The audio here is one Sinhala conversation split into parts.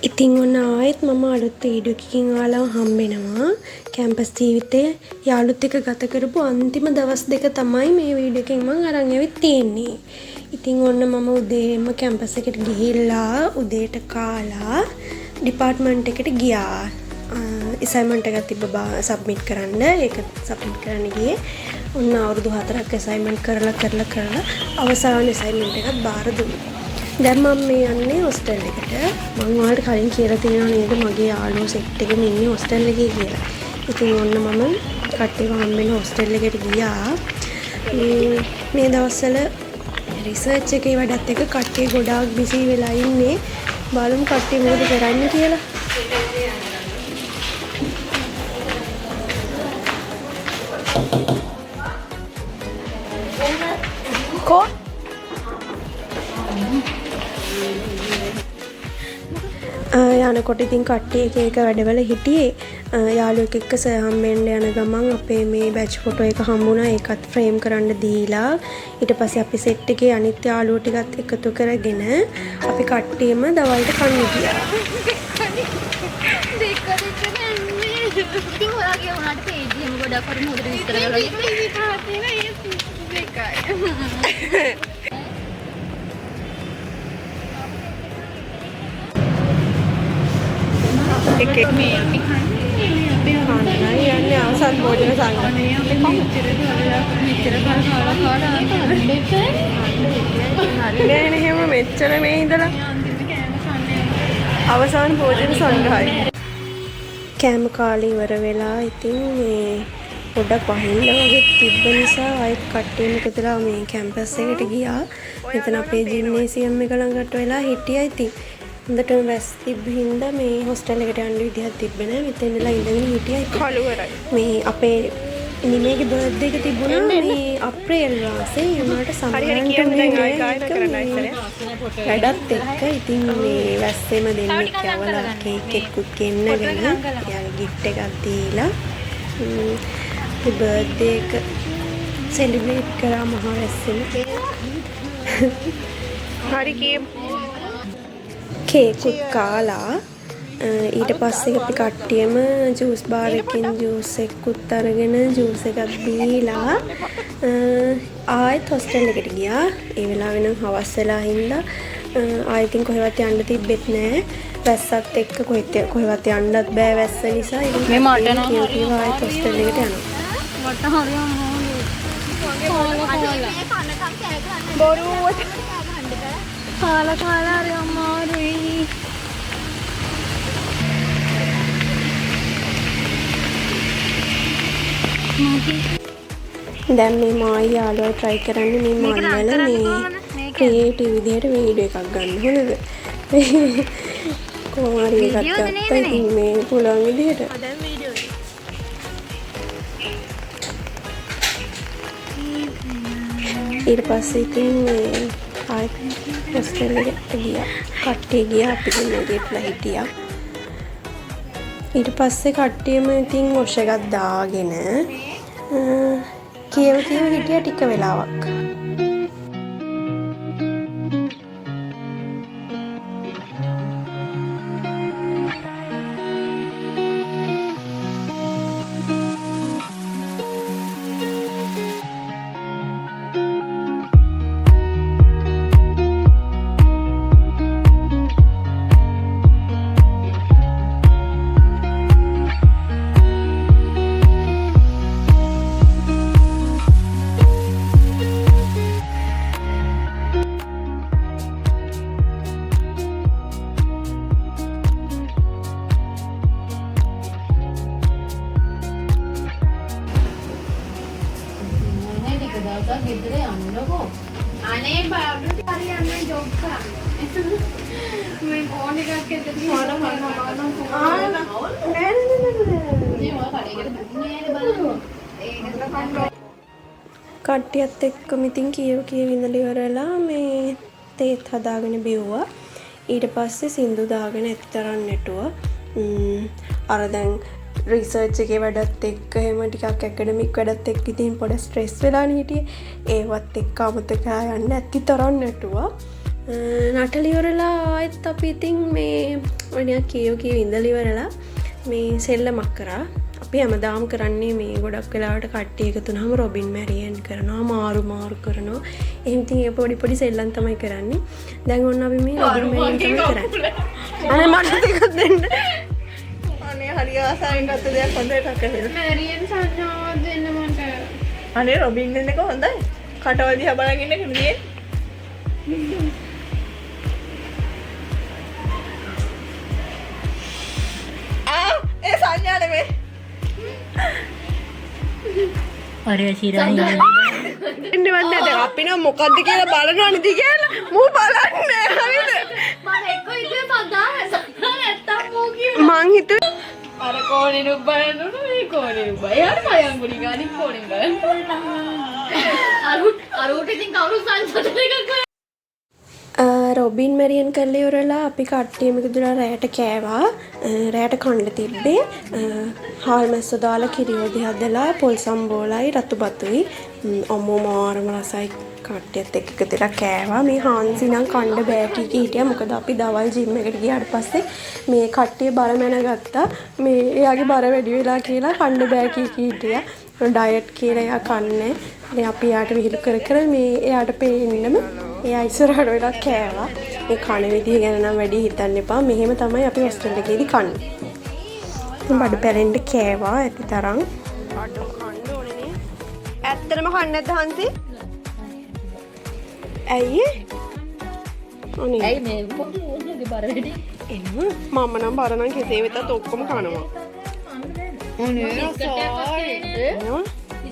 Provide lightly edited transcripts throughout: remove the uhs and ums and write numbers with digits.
ඉතින් ඔන්න ආයෙත් මම අලුත් වීඩියෝ එකකින් ඔයාලව හම්බෙනවා. කැම්පස් ජීවිතේ යාළුත් එක්ක ගත කරපු අන්තිම දවස් දෙක තමයි මේ වීඩියෝ එකෙන් මම අරන් ඇවිත් තියෙන්නේ. ඉතින් ඔන්න මම උදේම කැම්පස් එකට ගිහිල්ලා උදේට කාලා ඩිපාර්ට්මන්ට් එකට ගියා. අසයින්මන්ට් එකක් තිබ්බා සබ්මිට් කරන්න. ඒක සබ්මිට් කරන්න ගියේ. ඔන්න අවුරුදු 4ක් අසයින්මන්ට් කරලා අවසාන අසයින්මන්ට් එකත් බාර දුන්නා. දැන් මම මේ යන්නේ හොස්ටල් එකට. මම ඔයාලට කලින් කියලා තියෙනවා නේද මගේ යාළුවෝ සෙට් එකෙම ඉන්නේ හොස්ටල් එකේ කියලා. ඉතින් ඔන්න මම කට්ටියව හම්බෙන්න හොස්ටල් එකට ගියා. මේ දවස්වල රිසර්ච් එකේ වැඩත් එක්ක කට්ටිය ගොඩාක් බිසි වෙලා ඉන්නේ. බලමු කට්ටිය මොකද කරන්නේ කියලා. කො යනකොට ඉතින් කට්ටිය එක එක වැඩවල හිටියේ. යාළුවෙක් එක්ක හම්බෙන්න යන ගමන් අපේ මේ බැච් ෆොටෝ එක හම්බුණා. ඒකත් ෆ්‍රේම් කරන්න දීලා ඊට පස්සේ අපි සෙට් එකේ අනිත් යාළුවෝ ටිකත් එකතු කරගෙන අපි කට්ටියම දවල්ට කන්න ගියා. ඉතින් ඔයාගේ උනාට පේජ් එකම ගොඩක් හරි මොකද විස්තර කරලා එක මේ අපි කන්නේ යන්නේ අවසන් භෝජන සංගමනේ අපි මෙච්චර නෑ එහෙම මෙච්චර මේ ඉඳලා අවසන් භෝජන සංග්‍රහය කෑම කාලේ ඉවර වෙලා ඉතින් මේ පොඩක් වහින්න වගේ තිබ්බ නිසා ආයෙත් කට්ටියම එකතුලා මේ කැම්පස් එකට ගියා. මෙතන අපේ ජිම්නේසියම් එක ළඟට වෙලා හිටියා. ඉතින් හොඳටම වැස් තිබ්බ හින්දා මේ හොස්ටල් එකට යන්න විදිහක් තිබ්බේ නෑ. මෙතන ඉඳලා ඉඳගෙන හිටියා. කළුවරයි. මේ අපේ නිමේගේ බර්ත්ඩේ එක තිබුණා මේ අප්‍රේල් මාසේ. ඒකට සමහරවිට වැඩත් එක්ක ඉතින් මේ වැස්සෙම දෙන්නෙක් යවලා කේක් එකකුත් ගෙන්නගෙන යාගේ ගිෆ්ට් එකක් දීලා මේ බර්ත්ඩේ එක සෙලිබ්‍රේට් කරා මහ වැස්සෙම. හරි කේකුත් කාලා ඊට පස්සේ අපි කට්ටියම ජූස් බාර් එකකින් ජූස් එකකුත් අරගෙන ජූස් එකක් බීලා ආයෙත් හොස්ටල් එකට ගියා. ඒ වෙලාවෙ නම් හවස් වෙලා හින්දා ආයෙත් කොහෙවත් යන්න තිබ්බෙත් නෑ. වැස්සත් එක්ක කොහෙවත් යන්නත් බෑ වැස්ස නිසා. ඉතින් මේ මට නම් ආයෙත් හොස්ටල් එකට යනවා. මට හරියම බොරුවට කාලා හරි අමාරුයි. දැන් මේ මායි යාළුවා try කරන්නේ මේ මල්වල මේ ක්‍රියේටිව් විදියට වීඩියෝ එකක් ගන්න හොඳද? කොහොම හරි එකක් ගත්තා ඉතින් මේ පුළුවන් විදියට. ඊට පස්සේ ඉතින් ආයෙත් හොස්ටල් එකට ගියා. කට්ටිය ගියා අපි දෙන්නේටලා හිටියා. ඊට පස්සේ කට්ටියම ඉතින් වොෂ් එකක් දාගෙන කියව හිටියා ටික වෙලාවක්. ගෙදර යන්නකෝ. අනේ බාබුට හරි යන්න ජොබ් කරන්න. මේ ෆෝන් එකක් ඇතුලේ තියෙනවා නෑ කට්ටියත් එක්කම ඉතින් කියව ඉඳලා ඉවරලා මේ තේත් හදාගෙන බිව්වා. ඊට පස්සේ සින්දු දාගෙන එක්තරන් නැටුවා. අර දැන් රිසර්ච් එකේ වැඩත් එක්ක එහෙම ටිකක් ඇකඩමික් වැඩත් එක්ක ඉතින් පොඩ ස්ට්‍රෙස් වෙලානේ හිටියේ. ඒවත් එක්ක අමතක යන්න ඇති තරම් නැටුවා. නටල ඉවරලා ආයෙත් අපි ඉතින් මේ ඔනියක් කියව ඉඳලා ඉවරලා මේ සෙල්ලමක් කරා. අපි හැමදාම කරන්නේ මේ ගොඩක් වෙලාවට කට්ටිය එකතු වුණාම රොබින් මැරියන් කරනවා මාරු කරනවා. එහෙම ඉතින් ඒ පොඩි සෙල්ලම් තමයි කරන්නේ. දැන් ඔන්න අපි මේ රොබින් මැරියන් තමයි කරන්නේ. අනේ මට ටිකක් දෙන්න. අනේ හරි ආසාවෙන් ගත්ත දෙයක් හොඳ එකක් කියලා. මැරියන් සංඥාවක් දෙන්න මට. අනේ රොබින් දෙන්න එක හොඳයි. කටවල දිහා බලන් ඉන්න කෙනෙක්. ඒ සංඥා නෙමෙයි. අර සිරායි ඉන්නේ වන්දට අපි නම් මොකද්ද කියලා බලනවනේ දිගෑලා මූ බලන්නේ හරිද මම එක්ක ඉතින් සදා නැත්තම් මෝ මං හිතුවේ අර කෝණේ බලන්න මේ කෝණේ බයහට මයන් ගුණි ගානි කෝණේ ගන්න අරුට ඉතින් කවුරු සංසතන එකක් රොබින් මැරියන් කරලා ඉවරලා අපි කට්ටියම එකතුලා රැයට කෑවා. රැයට කන්න තිබ්බේ හාල් මැස්ස දාලා කිරියෝදි හදලා පොල් සම්බෝලයි රතු බතුයි අම්මෝ මාරම රසයි කට්ටියත් එක්ක එකතුලා කෑවා. මේ හාන්සි නම් කන්න බෑ කී හිටියා. මොකද අපි දවල් ජිම් එකට ගියාට පස්සේ මේ කට්ටිය බර මැන ගත්තා. මේ එයාගේ බර වැඩි වෙලා කියලා කන්න බෑ කී හිටියා. ඩයට් කියලා එයා කන්නේ. ඉතින් අපි යාට විහිළු කර මේ එයාට පේන්නම එයා ඉස්සරහට වෙලා කෑවා. මේ කන විදිය ගැන නම් වැඩි හිතන්න එපා. මෙහෙම තමයි අපි හොස්ටල් එකේදී කන්නේ. බඩ පැලෙන්න කෑවා ඇති තරම්. බඩ කන්න ඕනේ නේ. ඇත්තටම කන්නේ නැද්ද හන්සි? ඇයි? අනේ. ඇයි මේ පොඩි උන්ගේ බර වැඩි? එනම මම නම් බර නම් කෙසේ වෙතත් ඔක්කොම කනවා. අනේ සෝයි.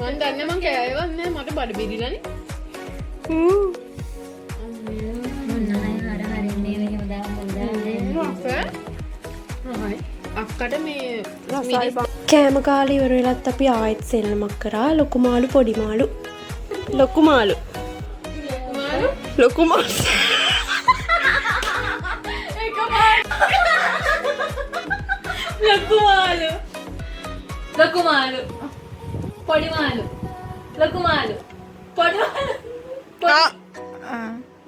මම දන්නේ මං කෑවන්නේ මට බඩ බිරිලානේ. අක්කට මේ කෑම කාලේ ඉවර වෙලත් අපි ආයෙත් සෙල්ලමක් කරා. ලොකු මාළු පොඩි මාළු. ලොකු මාළු. ලොකු මාළු. ලොකු මාළු. ලොකු මාළු. පොඩි මාළු. ලොකු මාළු. පොඩි මාළු.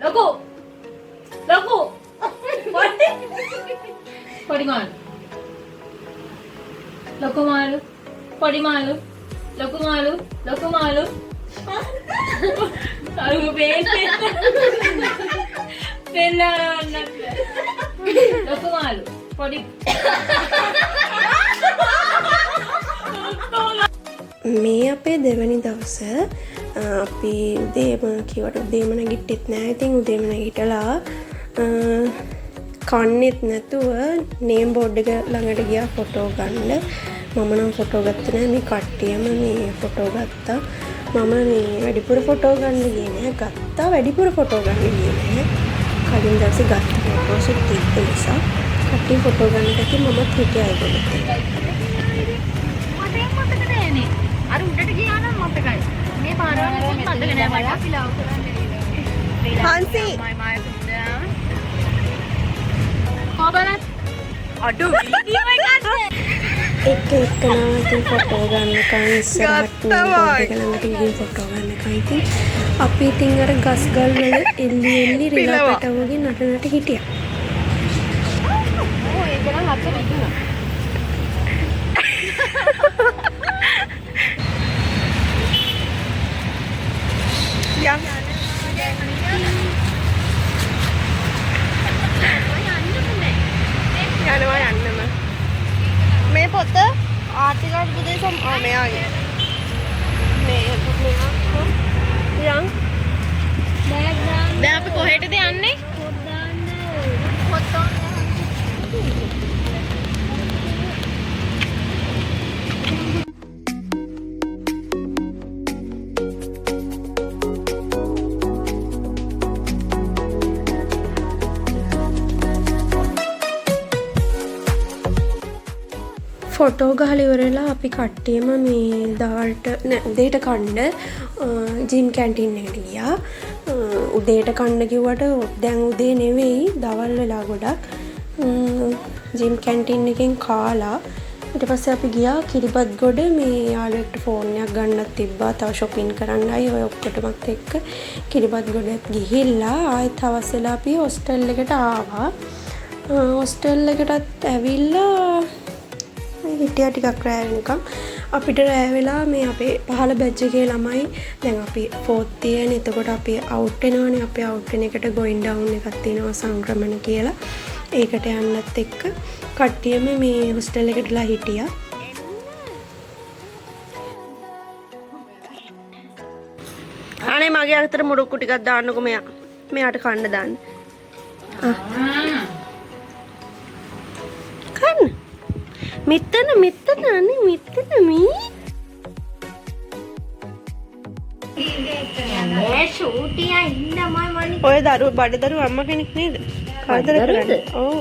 ලොකු. ලොකු. පොඩි මාළු. ලොකු මාළු. පොඩි මාළු. ලොකු මාළු. ලොකු මාළු. අරු බේන්නේ. දෙන්නන්නත්. ලොකු මාළු. පොඩි මේ අපේ දෙවැනි දවස අපි උදේම කිව්වට උදේම නැගිට්ටෙත් නෑ. ඉතින් උදේම නැගිටලා කන්නෙත් නැතුව නේම් බෝඩ් එක ළඟට ගියා ෆොටෝ ගන්න. මම නම් ෆොටෝ ගත්තේ නෑ. මේ කට්ටියම මේ ෆොටෝ ගත්තා. මම මේ වැඩිපුර ෆොටෝ ගන්න ගියේ නෑ. ගත්තා වැඩිපුර ෆොටෝ ගන්න ගියේ නෑ. කලින් දවසේ ගත්ත ෆොටෝස් තිබ්බ නිසා කට්ටිය ෆොටෝ ගන්න ගත්තේ මමත් හිටියා ඒගොල්ලොත් එක්ක. අර උඩට ගියා නම් මතකයි. මේ පාරවල් මතක නෑ මට. අපි ලව් කරන්නේ. හාන්සි කොබලත් අඩු වීඩියෝ එකක් එක එකනා ඉතින් ෆොටෝ ගන්නකන් ඉස්සරහට ළඟට ඉතින් ෆොටෝ ගන්නකන් ඉතින් අපි ඉතින් අර ගස් ගල් වල එල්ලි රිලා පැටව වගේ නටනට හිටියා. ඕ ඒක නම් අත විදුණා. යනවා යන්නම මේ පොත ආර්ටිකල් ප්‍රදේශම් මෙයාගේ මේ යන් දැන් අපි කොහෙටද යන්නේ? ෆොටෝ ගහලා ඉවරලා අපි කට්ටියම මේ දවල්ට උදේට කන්න ජිම් කැන්ටින් එකට ගියා. උදේට කන්න කිව්වට දැන් උදේ නෙවෙයි දවල් වෙලා ගොඩක් ජිම් කැන්ටින් එකෙන් කාලා ඊට පස්සේ අපි ගියා කිරිබත්ගොඩ මේ යාළුවෙක්ට ෆෝන් එකක් ගන්නත් තිබ්බා. තව shopping කරන්නයි ඔය ඔක්කොටමත් එක්ක කිරිබත්ගොඩට ගිහිල්ලා ආයෙත් හවස් වෙලා අපි හොස්ටල් එකට ආවා. හොස්ටල් එකටත් ඇවිල්ලා හිටියා ටිකක් රෑ වෙනකම්. අපිට රෑ වෙලා මේ අපේ පහළ බැච් එකේ ළමයි දැන් අපි 4th year නේ. එතකොට අපි අවුට් වෙනවනේ. අපි අවුට් වෙන එකට going down එකක් තියෙනවා සංක්‍රමණ කියලා. ඒකට යන්නත් එක්ක කට්ටියම මේ හොස්ටල් එකටලා හිටියා. අනේ මගේ අතට මුරුක්කු ටිකක් දාන්නකො මෙයාට කන්න දාන්න. කන්න. මෙතන අනේ මෙතන මේ ෂූටියා ඉන්නමයි මනි. ඔය බඩ දරුව අම්මා කෙනෙක් නේද? කරදර කරන්නේ. ඔව්.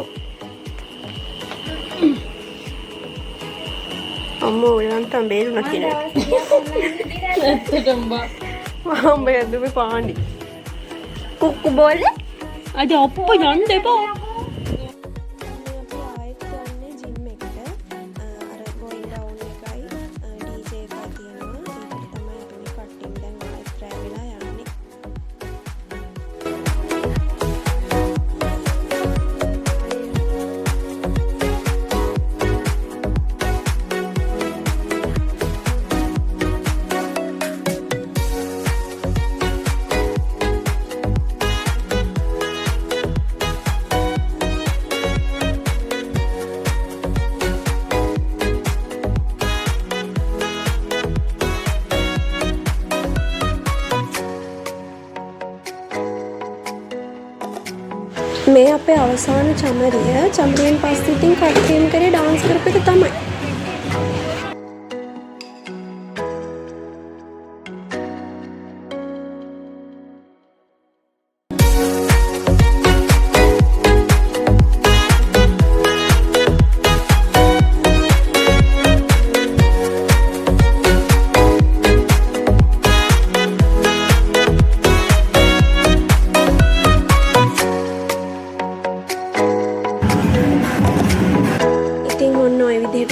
අම්මෝ වෙනන්තම් බේරුණා කියලා. ඇත්තටම බා. මම බෙදුවේ පාණ්ඩි. කුක්කු බෝලේ? අද අප්පා යන්න එපා. මේ අපේ අවසාන චමරියෙන් පස්සේ ඉතින් කට්ටියම කරේ ඩාන්ස් කරපු එක තමයි.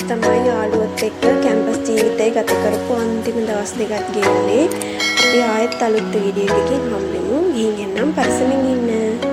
තමයි යාළුවොත් එක්ක කැම්පස් ජීවිතය ගත කරපු අන්තිම දවස් දෙකක් ගෙවුනේ. අපි ආයෙත් අලුත් වීඩියෝ එකකින් හම්බෙමු. ගිහින් එන්නම් පරිස්සමින් ඉන්න.